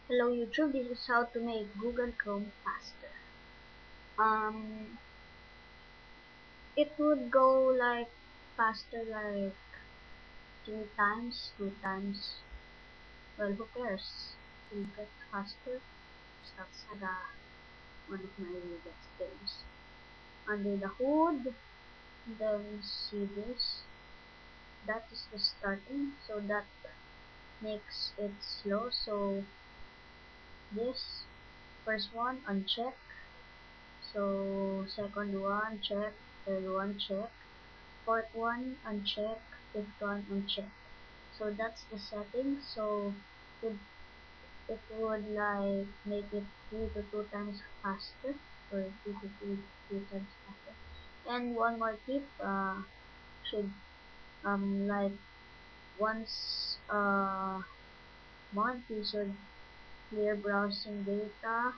Hello YouTube, this is how to make Google Chrome faster. Um, it would go like faster like 3 times, 2 times. Well, who cares? It will get faster. That's one of my best games. Under the hood, then see this. That is the starting, so that makes it slow. So this first one uncheck. So second one check, third one check. Fourth one uncheck, fifth one uncheck. So that's the setting. So it, it would like make it 3 to 2 times faster, or 3 to 3 times faster. And one more tip, should like once a month you should clear browsing data.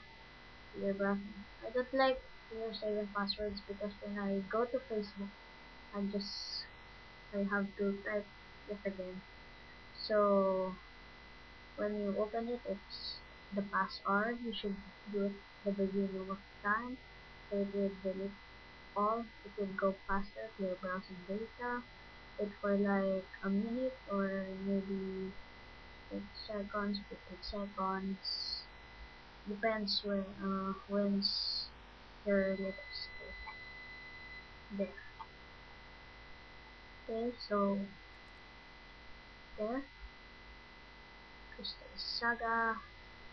Clear browsing. I don't like clear saving passwords because when I go to Facebook, I just I have to type it again. So when you open it, it's the password. You should do it at the beginning of time, so it will delete all. It will go faster to your browsing data. Wait for like a minute or maybe 8 seconds, 15 seconds. Depends when's your latest data. There. Okay, so there. Crystal Saga.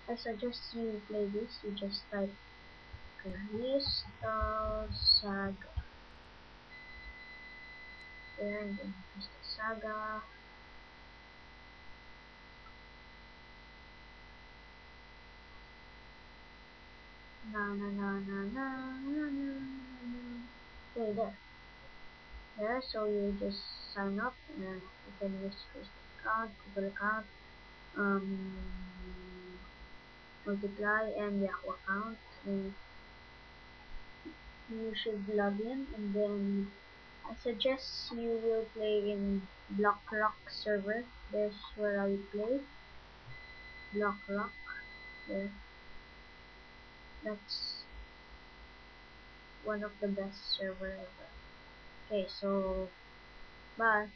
I suggest you play this. You just type Crystal Saga there, and then Crystal Saga. Na na na na na na na na. Okay, there. There, so you just sign up. You can use Facebook account, Google account, Multiply, and Yahoo account. And you should log in, and then I suggest you will play in Block Rock server. There's where I play. Block Rock. There. That's one of the best server ever. Okay, so but